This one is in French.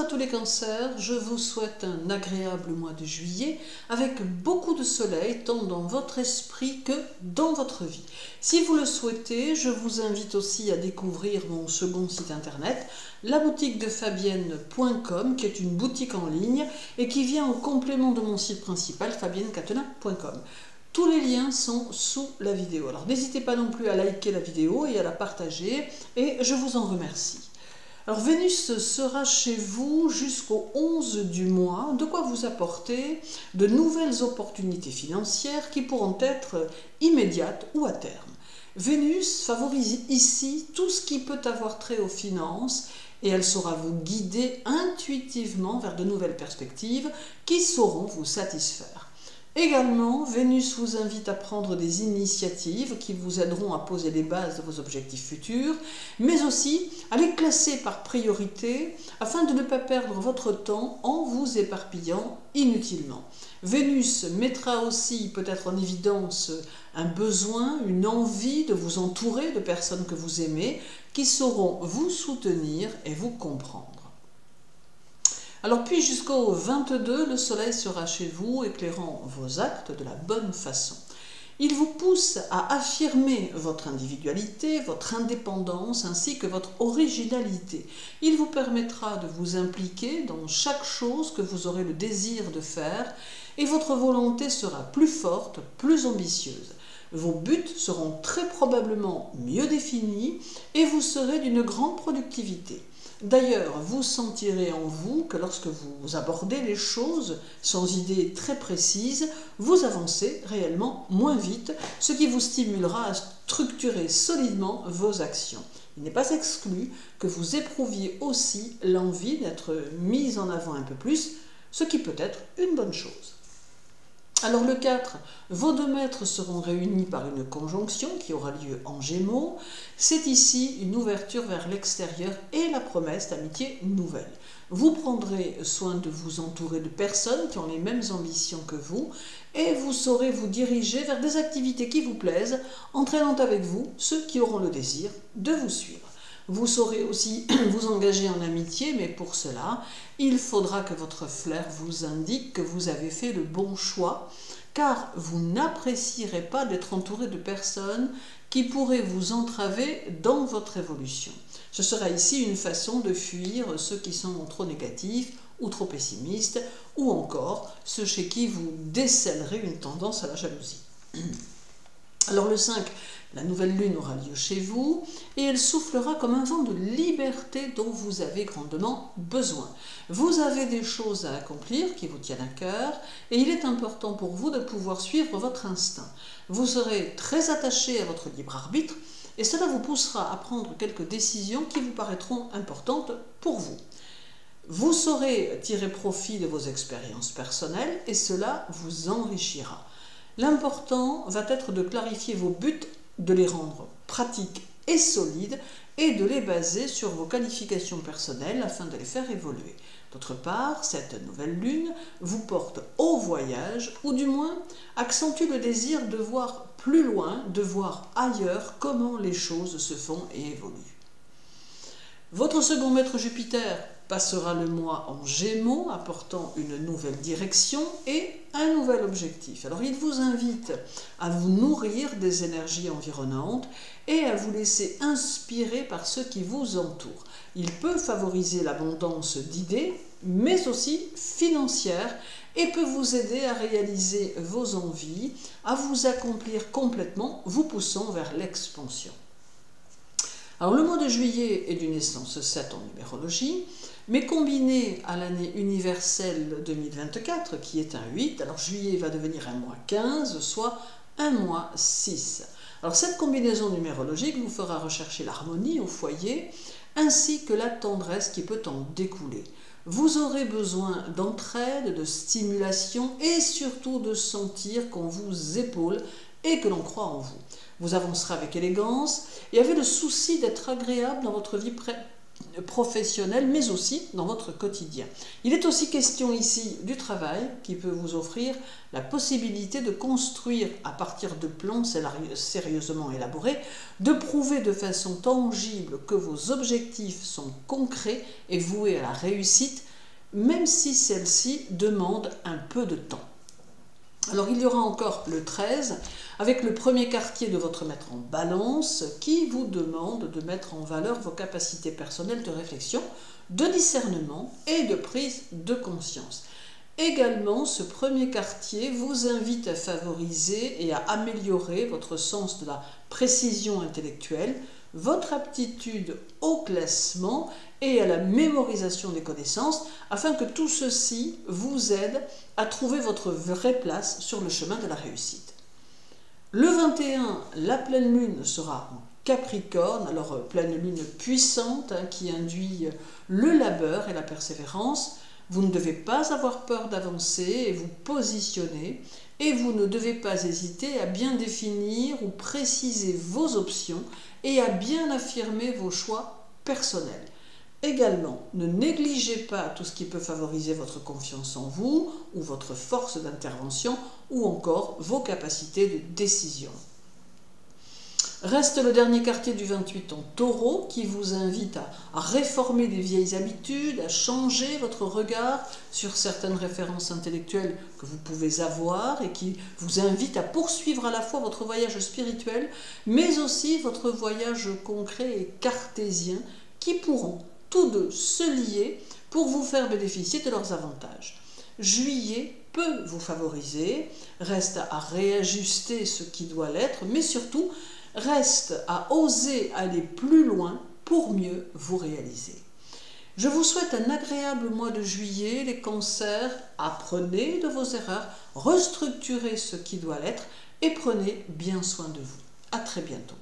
à tous les cancers, je vous souhaite un agréable mois de juillet avec beaucoup de soleil tant dans votre esprit que dans votre vie. Si vous le souhaitez, je vous invite aussi à découvrir mon second site internet, laboutiquedefabienne.com, qui est une boutique en ligne et qui vient en complément de mon site principal, fabiennecatelin.com. Tous les liens sont sous la vidéo. Alors n'hésitez pas non plus à liker la vidéo et à la partager et je vous en remercie. Alors Vénus sera chez vous jusqu'au 11 du mois, de quoi vous apporter de nouvelles opportunités financières qui pourront être immédiates ou à terme. Vénus favorise ici tout ce qui peut avoir trait aux finances et elle saura vous guider intuitivement vers de nouvelles perspectives qui sauront vous satisfaire. Également, Vénus vous invite à prendre des initiatives qui vous aideront à poser les bases de vos objectifs futurs, mais aussi à les classer par priorité afin de ne pas perdre votre temps en vous éparpillant inutilement. Vénus mettra aussi peut-être en évidence un besoin, une envie de vous entourer de personnes que vous aimez, qui sauront vous soutenir et vous comprendre. Alors puis jusqu'au 22, le soleil sera chez vous, éclairant vos actes de la bonne façon. Il vous pousse à affirmer votre individualité, votre indépendance ainsi que votre originalité. Il vous permettra de vous impliquer dans chaque chose que vous aurez le désir de faire et votre volonté sera plus forte, plus ambitieuse. Vos buts seront très probablement mieux définis et vous serez d'une grande productivité. D'ailleurs, vous sentirez en vous que lorsque vous abordez les choses sans idée très précise, vous avancez réellement moins vite, ce qui vous stimulera à structurer solidement vos actions. Il n'est pas exclu que vous éprouviez aussi l'envie d'être mis en avant un peu plus, ce qui peut être une bonne chose. Alors le 4, vos deux maîtres seront réunis par une conjonction qui aura lieu en Gémeaux. C'est ici une ouverture vers l'extérieur et la promesse d'amitié nouvelle. Vous prendrez soin de vous entourer de personnes qui ont les mêmes ambitions que vous et vous saurez vous diriger vers des activités qui vous plaisent, entraînant avec vous ceux qui auront le désir de vous suivre. Vous saurez aussi vous engager en amitié, mais pour cela, il faudra que votre flair vous indique que vous avez fait le bon choix, car vous n'apprécierez pas d'être entouré de personnes qui pourraient vous entraver dans votre évolution. Ce sera ici une façon de fuir ceux qui sont trop négatifs ou trop pessimistes, ou encore ceux chez qui vous décèlerez une tendance à la jalousie. Alors le 5, la nouvelle lune aura lieu chez vous et elle soufflera comme un vent de liberté dont vous avez grandement besoin. Vous avez des choses à accomplir qui vous tiennent à cœur et il est important pour vous de pouvoir suivre votre instinct. Vous serez très attaché à votre libre arbitre et cela vous poussera à prendre quelques décisions qui vous paraîtront importantes pour vous. Vous saurez tirer profit de vos expériences personnelles et cela vous enrichira. L'important va être de clarifier vos buts, de les rendre pratiques et solides et de les baser sur vos qualifications personnelles afin de les faire évoluer. D'autre part, cette nouvelle lune vous porte au voyage ou du moins accentue le désir de voir plus loin, de voir ailleurs comment les choses se font et évoluent. Votre second maître Jupiter passera le mois en Gémeaux, apportant une nouvelle direction et un nouvel objectif. Alors il vous invite à vous nourrir des énergies environnantes et à vous laisser inspirer par ceux qui vous entourent. Il peut favoriser l'abondance d'idées, mais aussi financières, et peut vous aider à réaliser vos envies, à vous accomplir complètement, vous poussant vers l'expansion. Alors le mois de juillet est d'une essence 7 en numérologie, mais combiné à l'année universelle 2024, qui est un 8, alors juillet va devenir un mois 15, soit un mois 6. Alors cette combinaison numérologique vous fera rechercher l'harmonie au foyer, ainsi que la tendresse qui peut en découler. Vous aurez besoin d'entraide, de stimulation et surtout de sentir qu'on vous épaule et que l'on croit en vous. Vous avancerez avec élégance et avez le souci d'être agréable dans votre vie professionnelle, mais aussi dans votre quotidien. Il est aussi question ici du travail qui peut vous offrir la possibilité de construire à partir de plans sérieusement élaborés, de prouver de façon tangible que vos objectifs sont concrets et voués à la réussite, même si celle-ci demande un peu de temps. Alors il y aura encore le 13 avec le premier quartier de votre maître en balance qui vous demande de mettre en valeur vos capacités personnelles de réflexion, de discernement et de prise de conscience. Également, ce premier quartier vous invite à favoriser et à améliorer votre sens de la précision intellectuelle, votre aptitude au classement et à la mémorisation des connaissances, afin que tout ceci vous aide à trouver votre vraie place sur le chemin de la réussite. Le 21, la pleine lune sera en Capricorne, alors pleine lune puissante qui induit le labeur et la persévérance. Vous ne devez pas avoir peur d'avancer et vous positionner, et vous ne devez pas hésiter à bien définir ou préciser vos options et à bien affirmer vos choix personnels. Également, ne négligez pas tout ce qui peut favoriser votre confiance en vous ou votre force d'intervention ou encore vos capacités de décision. Reste le dernier quartier du 28 en Taureau qui vous invite à réformer des vieilles habitudes, à changer votre regard sur certaines références intellectuelles que vous pouvez avoir et qui vous invite à poursuivre à la fois votre voyage spirituel mais aussi votre voyage concret et cartésien qui pourront tous deux se lier pour vous faire bénéficier de leurs avantages. Juillet peut vous favoriser, reste à réajuster ce qui doit l'être, mais surtout reste à oser aller plus loin pour mieux vous réaliser. Je vous souhaite un agréable mois de juillet, les cancers, apprenez de vos erreurs, restructurez ce qui doit l'être et prenez bien soin de vous. À très bientôt.